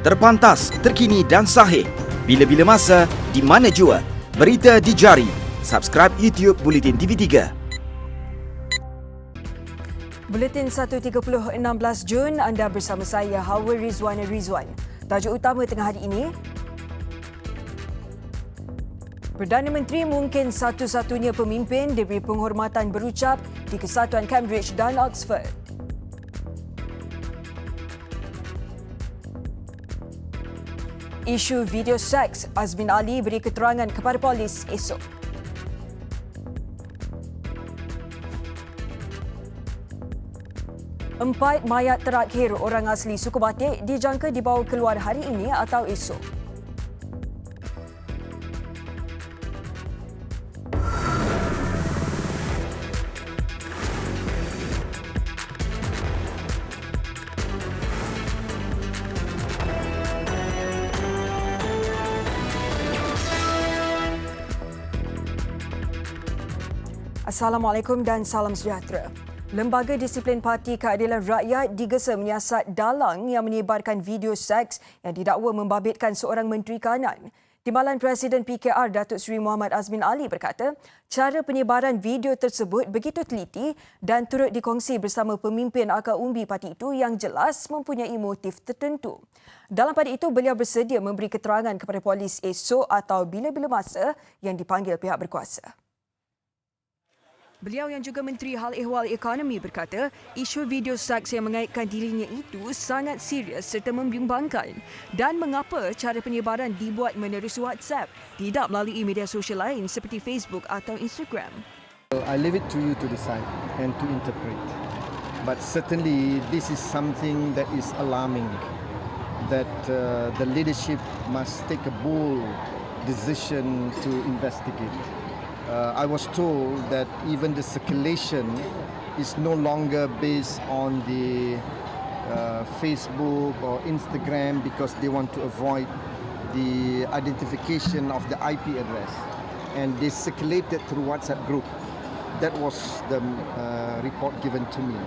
Terpantas, terkini dan sahih. Bila-bila masa, di mana jua. Berita di jari. Subscribe YouTube Bulletin TV3. Buletin 1.30 16 Jun, anda bersama saya Hawa Rizwana Rizwan. Tajuk utama tengah hari ini, Perdana Menteri mungkin satu-satunya pemimpin diberi penghormatan berucap di Kesatuan Cambridge dan Oxford. Isu video seks, Azmin Ali beri keterangan kepada polis esok. Empat mayat terakhir orang asli suku Batik dijangka dibawa keluar hari ini atau esok. Assalamualaikum dan salam sejahtera. Lembaga Disiplin Parti Keadilan Rakyat digesa menyiasat dalang yang menyebarkan video seks yang didakwa membabitkan seorang menteri kanan. Timbalan Presiden PKR Datuk Seri Muhammad Azmin Ali berkata, cara penyebaran video tersebut begitu teliti dan turut dikongsi bersama pemimpin akar umbi parti itu yang jelas mempunyai motif tertentu. Dalam pada itu, beliau bersedia memberi keterangan kepada polis esok atau bila-bila masa yang dipanggil pihak berkuasa. Beliau yang juga Menteri Hal Ehwal Ekonomi berkata, isu video seks yang mengaitkan dirinya itu sangat serius serta membimbangkan dan mengapa cara penyebaran dibuat menerusi WhatsApp, tidak melalui media sosial lain seperti Facebook atau Instagram. I leave it to you to decide and to interpret. But certainly this is something that is alarming, that the leadership must take a bold decision to investigate. I was told that even the circulation is no longer based on the Facebook or Instagram because they want to avoid the identification of the IP address, and they circulated through WhatsApp group. That was the report given to me,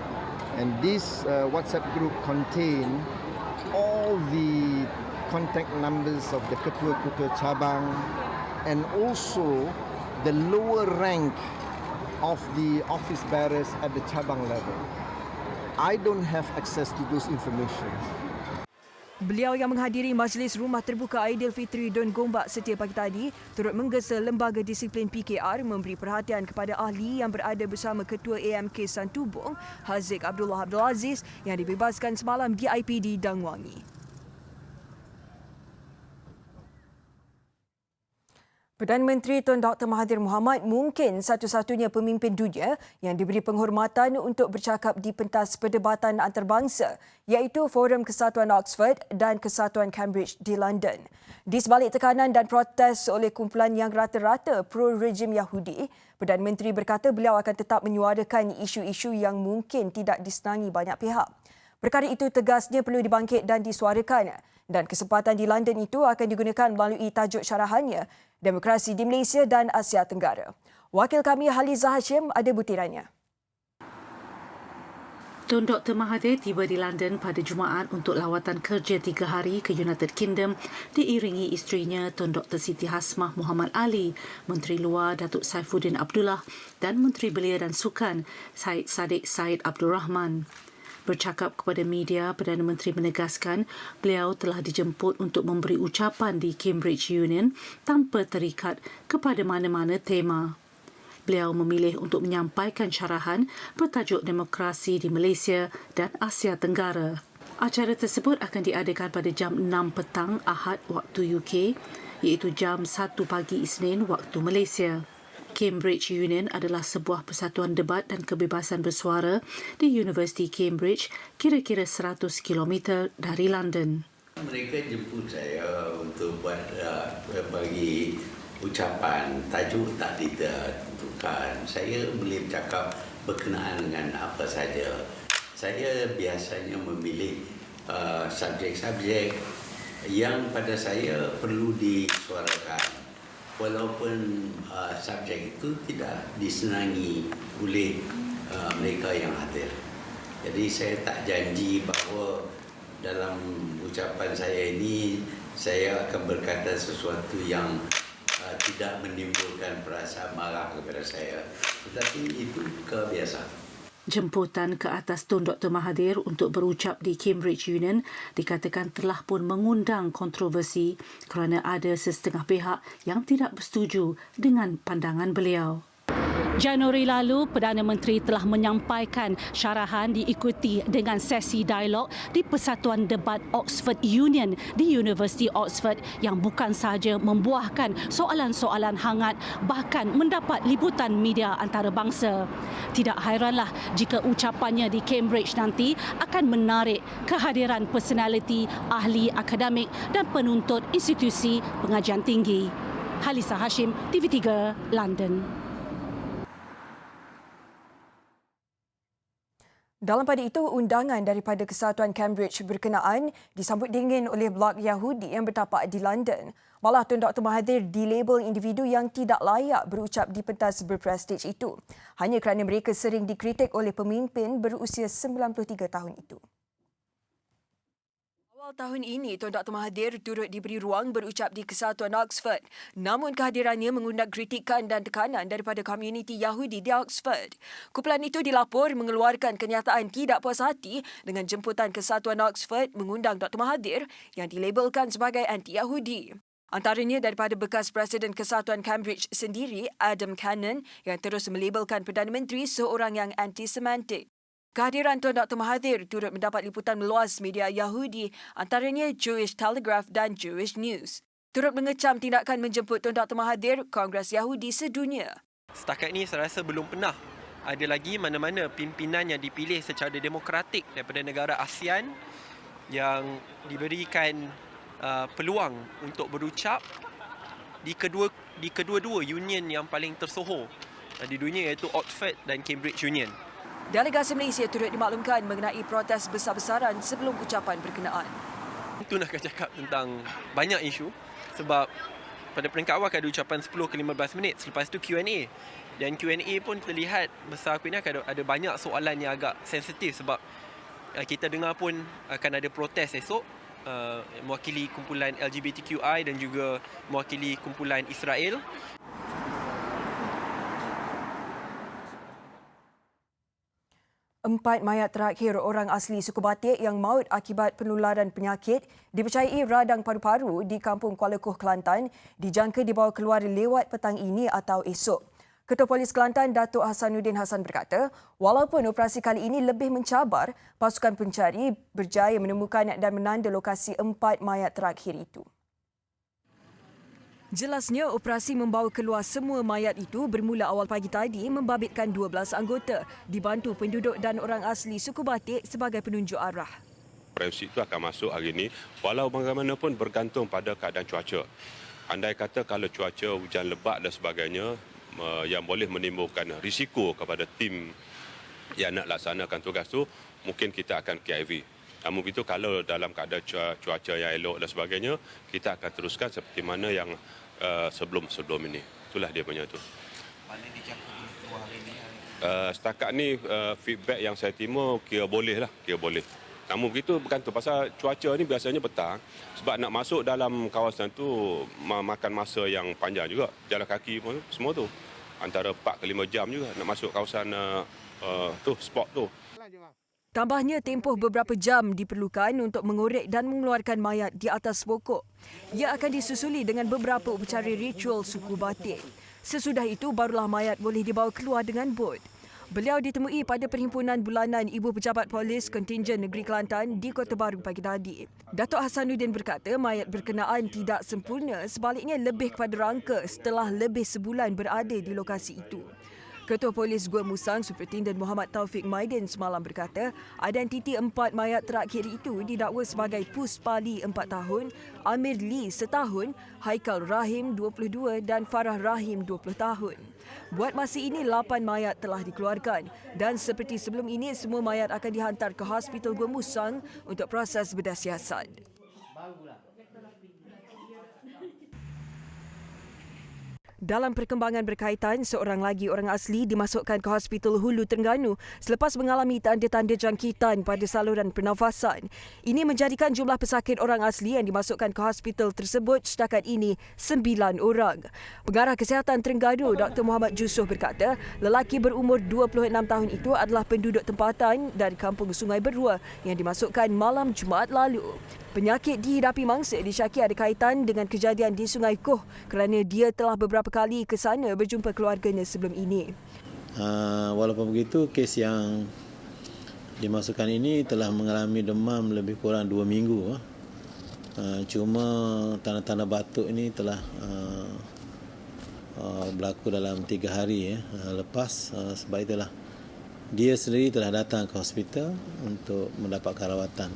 and this WhatsApp group contained all the contact numbers of the ketua-ketua cabang and also the lower rank of the office bearers at the cabang level. I don't have access to those information. Beliau yang menghadiri Majlis Rumah Terbuka Aidilfitri Dun Gombak setiap pagi tadi turut menggesa Lembaga Disiplin PKR memberi perhatian kepada ahli yang berada bersama Ketua AMK Santubong, Haziq Abdullah Abdul Aziz yang dibebaskan semalam di IPD Dangwangi. Perdana Menteri Tun Dr. Mahathir Mohamad mungkin satu-satunya pemimpin dunia yang diberi penghormatan untuk bercakap di pentas perdebatan antarabangsa iaitu Forum Kesatuan Oxford dan Kesatuan Cambridge di London. Di sebalik tekanan dan protes oleh kumpulan yang rata-rata pro-rejim Yahudi, Perdana Menteri berkata beliau akan tetap menyuarakan isu-isu yang mungkin tidak disenangi banyak pihak. Perkara itu tegasnya perlu dibangkit dan disuarakan, dan kesempatan di London itu akan digunakan melalui tajuk syarahannya Demokrasi di Malaysia dan Asia Tenggara. Wakil kami Halizah Hashim ada butirannya. Tun Dr. Mahathir tiba di London pada Jumaat untuk lawatan kerja 3 hari ke United Kingdom diiringi isterinya Tun Dr. Siti Hasmah Muhammad Ali, Menteri Luar Datuk Saifuddin Abdullah dan Menteri Belia dan Sukan Syed Saddiq Said Abdul Rahman. Bercakap kepada media, Perdana Menteri menegaskan beliau telah dijemput untuk memberi ucapan di Cambridge Union tanpa terikat kepada mana-mana tema. Beliau memilih untuk menyampaikan syarahan bertajuk Demokrasi di Malaysia dan Asia Tenggara. Acara tersebut akan diadakan pada jam 6 petang Ahad waktu UK, iaitu jam 1 pagi Isnin waktu Malaysia. Cambridge Union adalah sebuah persatuan debat dan kebebasan bersuara di Universiti Cambridge, kira-kira 100 km dari London. Mereka jemput saya untuk buat bagi ucapan, tajuk tak ditentukan. Saya boleh bercakap berkenaan dengan apa saja. Saya biasanya memilih subjek-subjek yang pada saya perlu disuarakan. Walaupun subjek itu tidak disenangi oleh mereka yang hadir. Jadi saya tak janji bahawa dalam ucapan saya ini saya akan berkata sesuatu yang tidak menimbulkan perasaan marah kepada saya. Tetapi itu kebiasaan. Jemputan ke atas Tun Dr. Mahathir untuk berucap di Cambridge Union dikatakan telah pun mengundang kontroversi kerana ada sesetengah pihak yang tidak bersetuju dengan pandangan beliau. Januari lalu, Perdana Menteri telah menyampaikan syarahan diikuti dengan sesi dialog di Persatuan Debat Oxford Union di Universiti Oxford yang bukan sahaja membuahkan soalan-soalan hangat bahkan mendapat liputan media antarabangsa. Tidak hairanlah jika ucapannya di Cambridge nanti akan menarik kehadiran personaliti, ahli akademik dan penuntut institusi pengajian tinggi. Halisa Hashim, TV3, London. Dalam pada itu, undangan daripada Kesatuan Cambridge berkenaan disambut dingin oleh blok Yahudi yang bertapak di London. Malah Tun Dr. Mahathir dilabel individu yang tidak layak berucap di pentas berprestij itu hanya kerana mereka sering dikritik oleh pemimpin berusia 93 tahun itu. Awal tahun ini, Tun Dr. Mahathir turut diberi ruang berucap di Kesatuan Oxford. Namun kehadirannya mengundang kritikan dan tekanan daripada komuniti Yahudi di Oxford. Kumpulan itu dilapor mengeluarkan kenyataan tidak puas hati dengan jemputan Kesatuan Oxford mengundang Dr. Mahathir yang dilabelkan sebagai anti-Yahudi. Antaranya daripada bekas Presiden Kesatuan Cambridge sendiri, Adam Cannon, yang terus melabelkan Perdana Menteri seorang yang anti-Semitik. Kehadiran Tun Dr. Mahathir turut mendapat liputan meluas media Yahudi, antaranya Jewish Telegraph dan Jewish News. Turut mengecam tindakan menjemput Tun Dr. Mahathir Kongres Yahudi sedunia. Setakat ini saya rasa belum pernah ada lagi mana-mana pimpinan yang dipilih secara demokratik daripada negara ASEAN yang diberikan peluang untuk berucap di kedua-dua union yang paling tersohor di dunia, iaitu Oxford dan Cambridge Union. Delegasi Malaysia turut dimaklumkan mengenai protes besar-besaran sebelum ucapan berkenaan. Itu nak cakap tentang banyak isu sebab pada peringkat awal ada ucapan 10 ke 15 minit. Selepas itu Q&A. Dan Q&A pun terlihat besar aku ini ada banyak soalan yang agak sensitif sebab kita dengar pun akan ada protes esok mewakili kumpulan LGBTQI dan juga mewakili kumpulan Israel. Empat mayat terakhir orang asli suku Batik yang maut akibat penularan penyakit dipercayai radang paru-paru di Kampung Kuala Kuh, Kelantan dijangka dibawa keluar lewat petang ini atau esok. Ketua Polis Kelantan, Datuk Hasanuddin Hassan berkata, walaupun operasi kali ini lebih mencabar, pasukan pencari berjaya menemukan dan menanda lokasi empat mayat terakhir itu. Jelasnya, operasi membawa keluar semua mayat itu bermula awal pagi tadi membabitkan 12 anggota dibantu penduduk dan orang asli suku Batik sebagai penunjuk arah. Operasi itu akan masuk hari ini walau bagaimanapun bergantung pada keadaan cuaca. Andai kata kalau cuaca hujan lebat dan sebagainya yang boleh menimbulkan risiko kepada tim yang nak laksanakan tugas itu, mungkin kita akan KIV. Namun begitu kalau dalam keadaan cuaca yang elok dan sebagainya, kita akan teruskan seperti mana yang sebelum ini. Itulah dia punya tu. Mana dijangka keluar hari ini? Setakat ni feedback yang saya terima kira boleh lah, kira boleh. Namun begitu bergantung pasal cuaca ni biasanya petang sebab nak masuk dalam kawasan tu makan masa yang panjang juga. Jalan kaki pun semua tu. Antara 4 ke 5 jam juga nak masuk kawasan tu spot tu. Tambahnya, tempoh beberapa jam diperlukan untuk mengorek dan mengeluarkan mayat di atas pokok. Ia akan disusuli dengan beberapa upacara ritual suku Batik. Sesudah itu, barulah mayat boleh dibawa keluar dengan bot. Beliau ditemui pada Perhimpunan Bulanan Ibu Pejabat Polis Kontingen Negeri Kelantan di Kota Baru pagi tadi. Datuk Hasanuddin berkata mayat berkenaan tidak sempurna, sebaliknya lebih kepada rangka setelah lebih sebulan berada di lokasi itu. Ketua Polis Gua Musang Superintendent Muhammad Taufik Maidin semalam berkata, identiti empat mayat terakhir itu didakwa sebagai Puspali 4 tahun, Amir Lee setahun, Haikal Rahim 22 dan Farah Rahim 20 tahun. Buat masa ini 8 mayat telah dikeluarkan dan seperti sebelum ini semua mayat akan dihantar ke Hospital Gua Musang untuk proses bedah siasat. Dalam perkembangan berkaitan, seorang lagi orang asli dimasukkan ke Hospital Hulu Terengganu selepas mengalami tanda-tanda jangkitan pada saluran pernafasan. Ini menjadikan jumlah pesakit orang asli yang dimasukkan ke hospital tersebut setakat ini 9 orang. Pengarah Kesihatan Terengganu, Dr. Muhammad Yusof berkata, lelaki berumur 26 tahun itu adalah penduduk tempatan dari Kampung Sungai Berua yang dimasukkan malam Jumaat lalu. Penyakit dihidapi mangsa disyaki ada kaitan dengan kejadian di Sungai Koh kerana dia telah beberapa kali ke sana berjumpa keluarganya sebelum ini. Walaupun begitu, kes yang dimasukkan ini telah mengalami demam lebih kurang 2 minggu. Cuma tanda-tanda batuk ini telah berlaku dalam 3 hari lepas. Sebab itulah dia sendiri telah datang ke hospital untuk mendapatkan rawatan.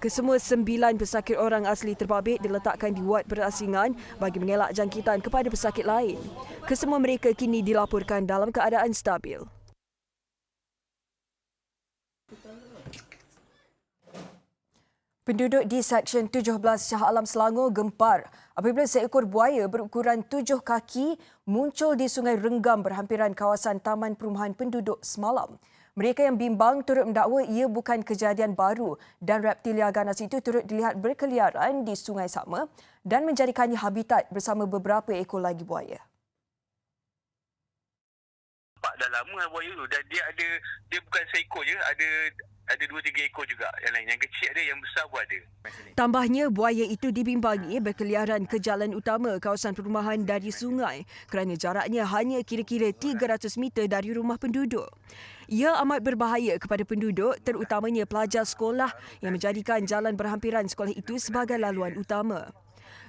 Kesemua 9 pesakit orang asli terbabit diletakkan di wad berasingan bagi mengelak jangkitan kepada pesakit lain. Kesemua mereka kini dilaporkan dalam keadaan stabil. Penduduk di Seksyen 17 Shah Alam Selangor gempar apabila seekor buaya berukuran 7 kaki muncul di Sungai Renggam berhampiran kawasan Taman Perumahan Penduduk semalam. Mereka yang bimbang turut mendakwa ia bukan kejadian baru dan reptilia ganas itu turut dilihat berkeliaran di sungai sama dan menjadikannya habitat bersama beberapa ekor lagi buaya. Nampak dah lama buaya tu dan dia bukan seekor je, ada 2-3 ekor juga yang lain. Yang kecil ada, yang besar pun ada. Tambahnya, buaya itu dibimbangi berkeliaran ke jalan utama kawasan perumahan dari sungai kerana jaraknya hanya kira-kira 300 meter dari rumah penduduk. Ia amat berbahaya kepada penduduk, terutamanya pelajar sekolah yang menjadikan jalan berhampiran sekolah itu sebagai laluan utama.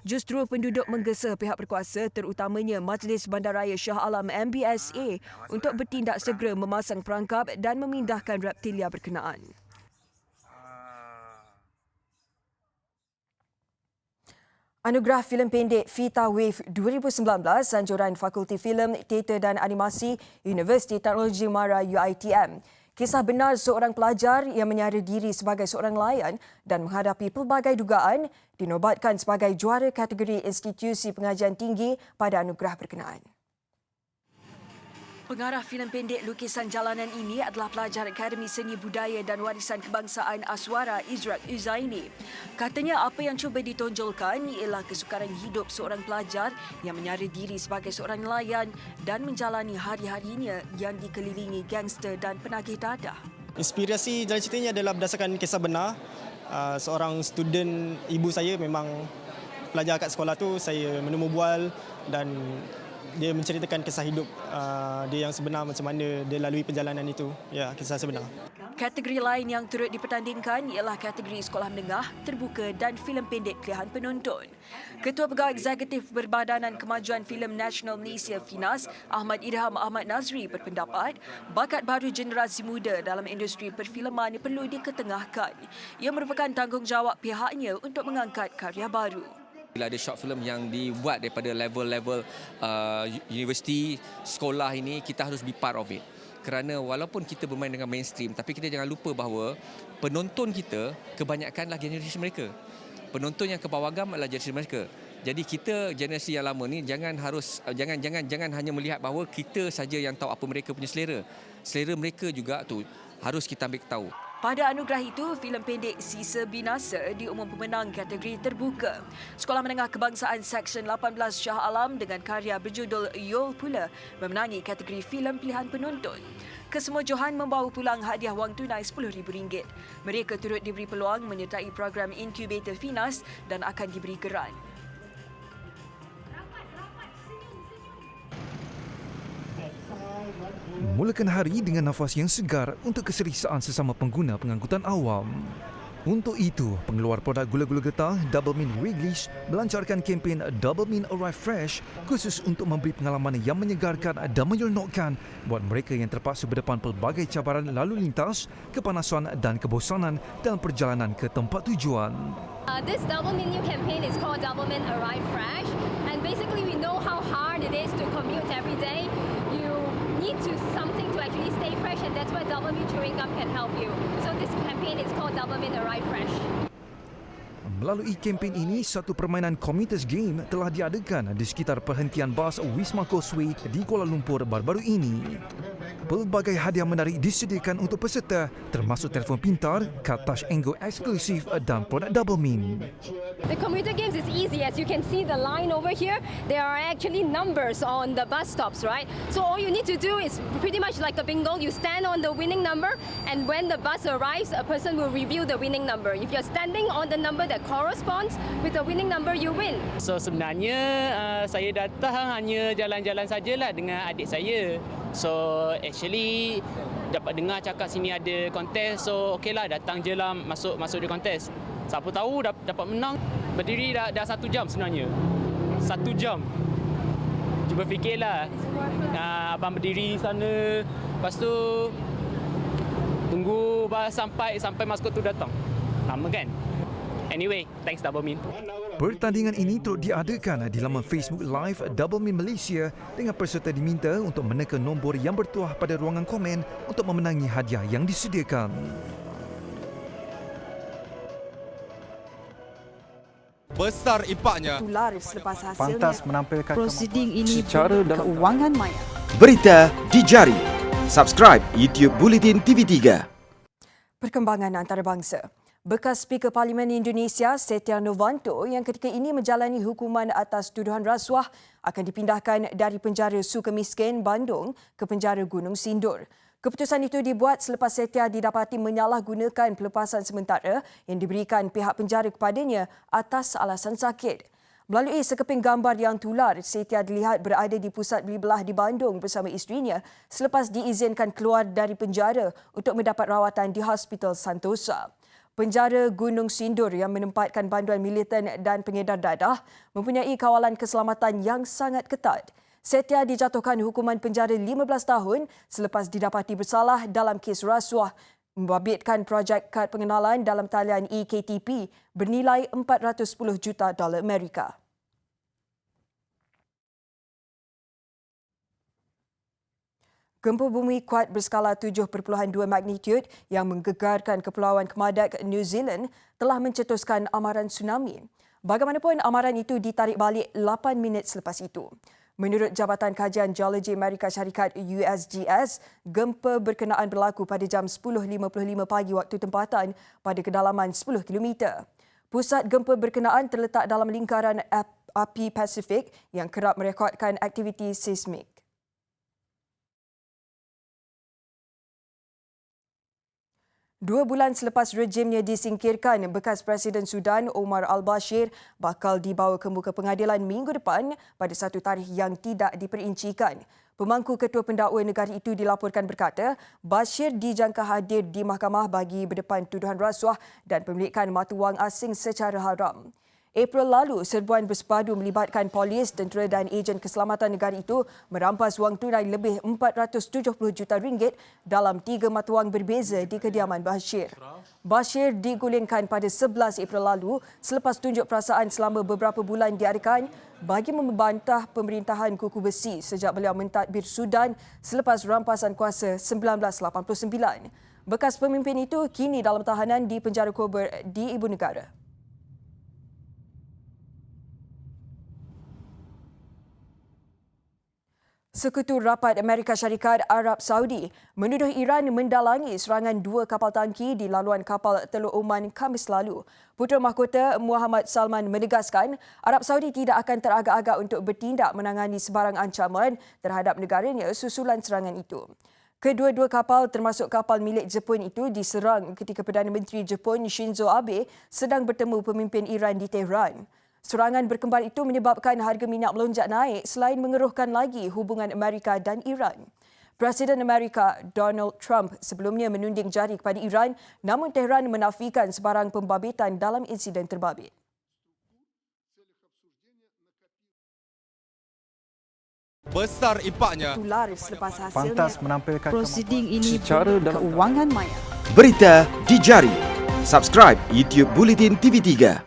Justru penduduk menggesa pihak berkuasa, terutamanya Majlis Bandaraya Shah Alam MBSA untuk bertindak segera memasang perangkap dan memindahkan reptilia berkenaan. Anugerah filem pendek Vita Wave 2019 anjuran Fakulti Filem, Teater dan Animasi Universiti Teknologi Mara UiTM. Kisah benar seorang pelajar yang menyara diri sebagai seorang nelayan dan menghadapi pelbagai dugaan dinobatkan sebagai juara kategori institusi pengajian tinggi pada anugerah berkenaan. Pengarah filem pendek lukisan jalanan ini adalah pelajar Akademi Seni Budaya dan Warisan Kebangsaan Aswara Izrak Uzaini. Katanya apa yang cuba ditonjolkan ialah kesukaran hidup seorang pelajar yang menyara diri sebagai seorang nelayan dan menjalani hari-harinya yang dikelilingi gangster dan penagih dadah. Inspirasi jalan cerita ini adalah berdasarkan kisah benar. Seorang student ibu saya memang pelajar kat sekolah tu, saya menemu bual dan dia menceritakan kisah hidup dia yang sebenar macam mana dia lalui perjalanan itu. Ya, kisah sebenar. Kategori lain yang turut dipertandingkan ialah kategori sekolah menengah, terbuka dan filem pendek pilihan penonton. Ketua Pegawai Eksekutif Perbadanan Kemajuan Filem Nasional Malaysia FINAS, Ahmad Idham Ahmad Nazri berpendapat bakat baru generasi muda dalam industri perfilman perlu diketengahkan. Ia merupakan tanggungjawab pihaknya untuk mengangkat karya baru. Bila ada short film yang dibuat daripada level-level universiti, sekolah ini, kita harus be part of it. Kerana walaupun kita bermain dengan mainstream, tapi kita jangan lupa bahawa penonton kita kebanyakanlah generasi mereka. Penonton yang ke bawah agam adalah generasi mereka. Jadi kita generasi yang lama ni jangan hanya melihat bahawa kita saja yang tahu apa mereka punya selera. Selera mereka juga tu harus kita ambil tahu. Pada anugerah itu, filem pendek Sisa Binasa diumum pemenang kategori terbuka. Sekolah Menengah Kebangsaan Seksyen 18 Shah Alam dengan karya berjudul Yol pula memenangi kategori filem pilihan penonton. Kesemua johan membawa pulang hadiah wang tunai RM10,000. Mereka turut diberi peluang menyertai program inkubator FINAS dan akan diberi geran. Mulakan hari dengan nafas yang segar untuk keselesaan sesama pengguna pengangkutan awam. Untuk itu, pengeluar produk gula-gula getah Double Mint Wrigley's melancarkan kempen Double Mint Arrive Fresh khusus untuk memberi pengalaman yang menyegarkan dan menyeronokkan buat mereka yang terpaksa berdepan pelbagai cabaran lalu lintas, kepanasan dan kebosanan dalam perjalanan ke tempat tujuan. This Double Mint new campaign is called Double Mint Arrive Fresh, and basically we know how hard it is to commute every day. You need something to actually stay fresh, and that's where Double Mint chewing gum can help you. So this campaign is called Double Mint Arrive Fresh. Melalui kempen ini, satu permainan Commuters Game telah diadakan di sekitar perhentian bas Wisma Causeway di Kuala Lumpur baru-baru ini. Pelbagai hadiah menarik disediakan untuk peserta, termasuk telefon pintar, kad touch angle eksklusif dan produk Double Min. The commuter games is easy. As you can see the line over here, there are actually numbers on the bus stops, right? So all you need to do is pretty much like a bingo. You stand on the winning number, and when the bus arrives, a person will reveal the winning number. If you're standing on the number that corresponds with the winning number, you win. So sebenarnya saya datang hanya jalan-jalan sajalah dengan adik saya. So actually dapat dengar cakap sini ada kontes, so okeylah datang je lah masuk di kontes. Siapa tahu dapat menang. Berdiri dah 1 jam sebenarnya. 1 jam. Cuba fikirlah. Abang berdiri sana, lepas tu tunggu bas sampai maskot tu datang. Lama kan? Anyway, thanks Double Min. Pertandingan ini turut diadakan di laman Facebook Live Double Min Malaysia dengan peserta diminta untuk meneka nombor yang bertuah pada ruangan komen untuk memenangi hadiah yang disediakan. Besar impaknya. Tular selepas hasilnya. Pantas menampilkan prosiding ini secara keuangan maya. Berita di jari. Subscribe YouTube Bulletin TV3. Perkembangan antarabangsa. Bekas Speaker Parlimen Indonesia Setia Novanto yang ketika ini menjalani hukuman atas tuduhan rasuah akan dipindahkan dari penjara Sukamiskin, Bandung ke penjara Gunung Sindur. Keputusan itu dibuat selepas Setia didapati menyalahgunakan pelepasan sementara yang diberikan pihak penjara kepadanya atas alasan sakit. Melalui sekeping gambar yang tular, Setia dilihat berada di pusat beli belah di Bandung bersama isterinya selepas diizinkan keluar dari penjara untuk mendapat rawatan di Hospital Santosa. Penjara Gunung Sindur yang menempatkan banduan militan dan pengedar dadah mempunyai kawalan keselamatan yang sangat ketat. Setia dijatuhkan hukuman penjara 15 tahun selepas didapati bersalah dalam kes rasuah membabitkan projek kad pengenalan dalam talian eKTP bernilai $410 juta Amerika. Gempa bumi kuat berskala 7.2 magnitude yang menggegarkan Kepulauan Kemadak, New Zealand telah mencetuskan amaran tsunami. Bagaimanapun, amaran itu ditarik balik 8 minit selepas itu. Menurut Jabatan Kajian Geologi Amerika Syarikat USGS, gempa berkenaan berlaku pada jam 10.55 pagi waktu tempatan pada kedalaman 10 km. Pusat gempa berkenaan terletak dalam lingkaran api Pasifik yang kerap merekodkan aktiviti seismik. Dua bulan selepas rejimnya disingkirkan, bekas Presiden Sudan Omar al-Bashir bakal dibawa ke muka pengadilan minggu depan pada satu tarikh yang tidak diperincikan. Pemangku Ketua Pendakwa negara itu dilaporkan berkata, Bashir dijangka hadir di mahkamah bagi berdepan tuduhan rasuah dan pemilikan mata wang asing secara haram. April lalu, serbuan bersepadu melibatkan polis, tentera dan ejen keselamatan negara itu merampas wang tunai lebih RM470 juta dalam 3 mata wang berbeza di kediaman Bashir. Bashir digulingkan pada 11 April lalu selepas tunjuk perasaan selama beberapa bulan diadakan bagi membantah pemerintahan kuku besi sejak beliau mentadbir Sudan selepas rampasan kuasa 1989. Bekas pemimpin itu kini dalam tahanan di penjara Kober di ibu negara. Sekutu Rapat Amerika Syarikat Arab Saudi menuduh Iran mendalangi serangan 2 kapal tangki di laluan kapal Teluk Oman Khamis lalu. Putera Mahkota Muhammad Salman menegaskan Arab Saudi tidak akan teragak-agak untuk bertindak menangani sebarang ancaman terhadap negaranya susulan serangan itu. Kedua-dua kapal termasuk kapal milik Jepun itu diserang ketika Perdana Menteri Jepun Shinzo Abe sedang bertemu pemimpin Iran di Tehran. Serangan berkembar itu menyebabkan harga minyak melonjak naik selain mengeruhkan lagi hubungan Amerika dan Iran. Presiden Amerika Donald Trump sebelumnya menunding jari kepada Iran, namun Tehran menafikan sebarang pembabitan dalam insiden terbabit. Besar impaknya. Tular selepas hasilnya. Pantas menampilkan prosiding ini secara keuangan maya. Berita di jari. Subscribe YouTube Bulletin TV3.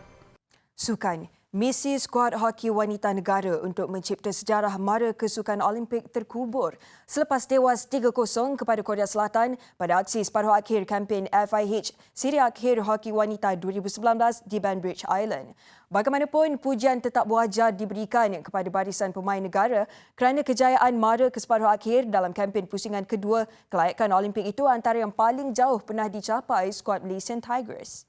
Sukan. Misi skuad hoki wanita negara untuk mencipta sejarah mara kesukan Olimpik terkubur selepas tewas 3-0 kepada Korea Selatan pada aksi separuh akhir kempen FIH Siri Akhir Hoki Wanita 2019 di Banbridge Island. Bagaimanapun, pujian tetap wajar diberikan kepada barisan pemain negara kerana kejayaan mara ke separuh akhir dalam kempen pusingan kedua kelayakan Olimpik itu antara yang paling jauh pernah dicapai skuad Malaysian Tigers.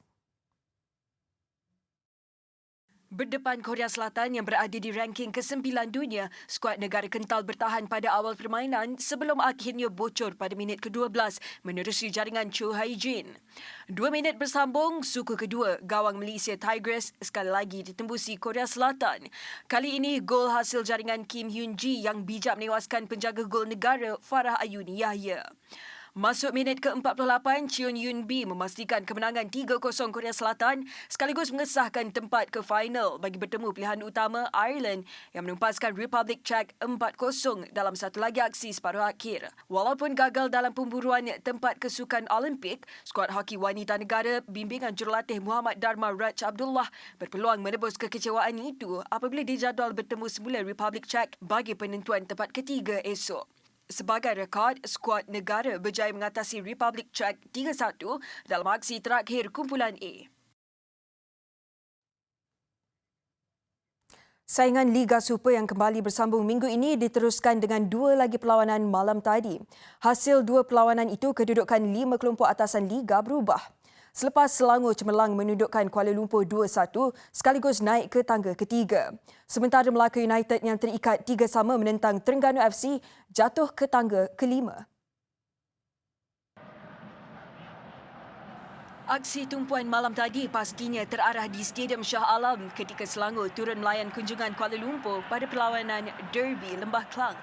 Berdepan Korea Selatan yang berada di ranking ke-9 dunia, skuad negara kental bertahan pada awal permainan sebelum akhirnya bocor pada minit ke-12 menerusi jaringan Cho Hae-jin. 2 minit bersambung, suku kedua, gawang Malaysia Tigers sekali lagi ditembusi Korea Selatan. Kali ini, gol hasil jaringan Kim Hyun-ji yang bijak menewaskan penjaga gol negara Farah Ayuni Yahya. Masuk minit ke-48, Cheon Yoon-bi memastikan kemenangan 3-0 Korea Selatan sekaligus mengesahkan tempat ke final bagi bertemu pilihan utama Ireland yang menempaskan Republik Czech 4-0 dalam satu lagi aksi separuh akhir. Walaupun gagal dalam pemburuan tempat kesukan Olimpik, skuad hoki wanita negara bimbingan jurulatih Muhammad Dharma Raj Abdullah berpeluang menebus kekecewaan itu apabila dijadual bertemu semula Republik Czech bagi penentuan tempat ketiga esok. Sebagai rekod, skuad negara berjaya mengatasi Republik Czech 3-1 dalam aksi terakhir kumpulan A. Saingan Liga Super yang kembali bersambung minggu ini diteruskan dengan 2 lagi perlawanan malam tadi. Hasil 2 perlawanan itu, kedudukan 5 kelompok atasan Liga berubah. Selepas Selangor Cemerlang menundukkan Kuala Lumpur 2-1 sekaligus naik ke tangga ketiga. Sementara Melaka United yang terikat 3-3 menentang Terengganu FC jatuh ke tangga kelima. Aksi tumpuan malam tadi pastinya terarah di Stadium Shah Alam ketika Selangor turun melayan kunjungan Kuala Lumpur pada perlawanan Derby Lembah Klang.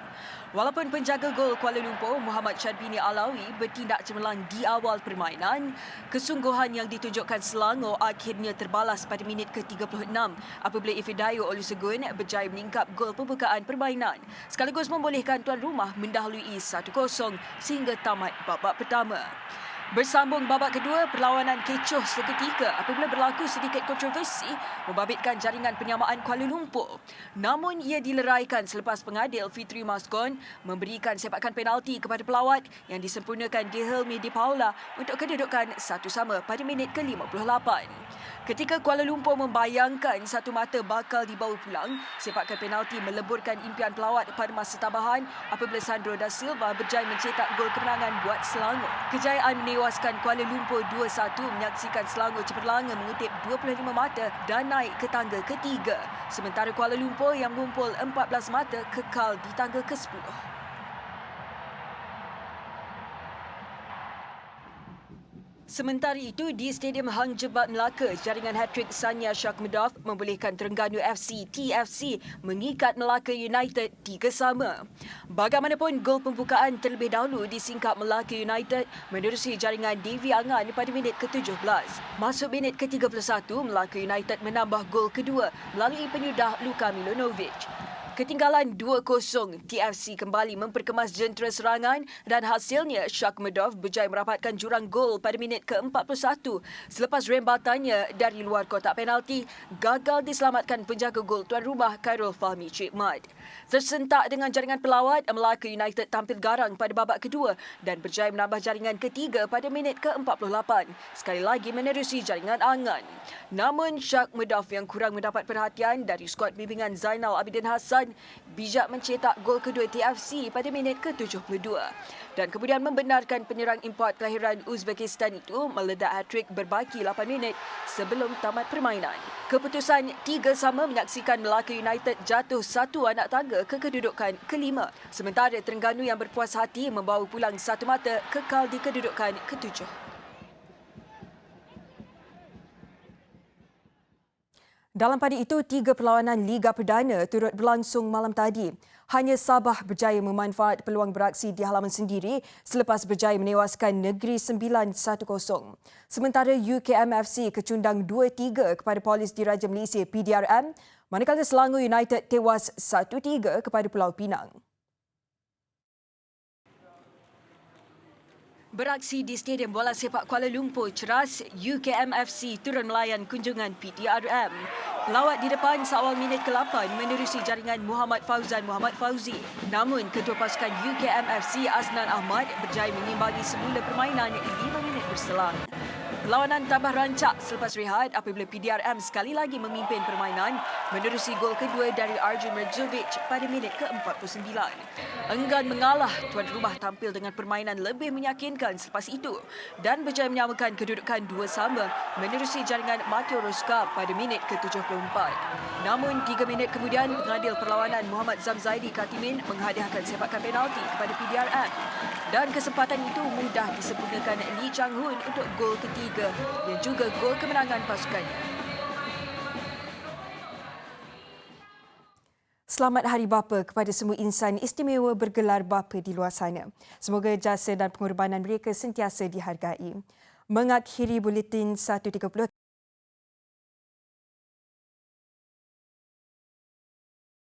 Walaupun penjaga gol Kuala Lumpur, Muhammad Syadbini Alawi, bertindak cemerlang di awal permainan, kesungguhan yang ditunjukkan Selangor akhirnya terbalas pada minit ke-36 apabila Ifidayo Olusegun berjaya meningkap gol pembukaan permainan sekaligus membolehkan tuan rumah mendahului 1-0 sehingga tamat babak pertama. Bersambung babak kedua, perlawanan kecoh seketika apabila berlaku sedikit kontroversi membabitkan jaringan penyamaan Kuala Lumpur. Namun ia dileraikan selepas pengadil Fitri Maskon memberikan sepakan penalti kepada pelawat yang disempurnakan Gehelmi Di Paula untuk kedudukan 1-1 pada minit ke-58. Ketika Kuala Lumpur membayangkan satu mata bakal dibawa pulang, sepakan penalti meleburkan impian pelawat pada masa tambahan apabila Sandro Da Silva berjaya mencetak gol kemenangan buat Selangor. Kejayaan menewaskan Kuala Lumpur 2-1 menyaksikan Selangor Cemerlang mengutip 25 mata dan naik ke tangga ketiga. Sementara Kuala Lumpur yang mengumpul 14 mata kekal di tangga ke-10. Sementara itu, di Stadium Hang Jebat Melaka, jaringan hat-trick Sanya Shakmedov membolehkan Terengganu FC TFC mengikat Melaka United 3-3. Bagaimanapun, gol pembukaan terlebih dahulu disingkap Melaka United menerusi jaringan Devi Angan pada minit ke-17. Masuk minit ke-31, Melaka United menambah gol kedua melalui penyudah Luka Milonovic. Ketinggalan 2-0, TFC kembali memperkemas jentera serangan dan hasilnya Shakmedov berjaya merapatkan jurang gol pada minit ke-41 selepas rembatannya dari luar kotak penalti gagal diselamatkan penjaga gol tuan rumah Khairul Fahmi Cik Mad. Tersentak dengan jaringan pelawat, Melaka United tampil garang pada babak kedua dan berjaya menambah jaringan ketiga pada minit ke-48, sekali lagi menerusi jaringan Angan. Namun Shakmedov yang kurang mendapat perhatian dari skuad bimbingan Zainal Abidin Hassan bijak mencetak gol kedua TFC pada minit ke-72 dan kemudian membenarkan penyerang import kelahiran Uzbekistan itu meledak hat-trick berbaki 8 minit sebelum tamat permainan. Keputusan 3-3 menyaksikan Melaka United jatuh satu anak tangga ke kedudukan kelima, sementara Terengganu yang berpuas hati membawa pulang satu mata kekal di kedudukan ketujuh. Dalam pada itu, 3 perlawanan Liga Perdana turut berlangsung malam tadi. Hanya Sabah berjaya memanfaat peluang beraksi di halaman sendiri selepas berjaya menewaskan Negeri Sembilan 1-0. Sementara UKMFC kecundang 2-3 kepada Polis Diraja Malaysia PDRM, manakala Selangor United tewas 1-3 kepada Pulau Pinang. Beraksi di Stadium Bola Sepak Kuala Lumpur Ceras, UKMFC turun melayan kunjungan PDRM. Pelawat di depan seawal minit ke-8 menerusi jaringan Muhammad Fauzan Muhammad Fauzi. Namun, ketua pasukan UKMFC Aznan Ahmad berjaya mengimbangi semula permainan 5 minit berselang. Perlawanan tambah rancak selepas rehat apabila PDRM sekali lagi memimpin permainan menerusi gol kedua dari Arjun Merzovic pada minit ke-49. Enggan mengalah, tuan rumah tampil dengan permainan lebih meyakinkan selepas itu dan berjaya menyamakan kedudukan 2-2 menerusi jaringan Mateo Rosca pada minit ke-74. Namun 3 minit kemudian pengadil perlawanan Muhammad Zamzaidi Katimin menghadiahkan sepakan penalti kepada PDRM dan kesempatan itu mudah disempurnakan Lee Chang-hun untuk gol ketiga yang juga gol kemenangan pasukannya. Selamat Hari Bapa kepada semua insan istimewa bergelar bapa di luar sana. Semoga jasa dan pengorbanan mereka sentiasa dihargai. Mengakhiri buletin 1.30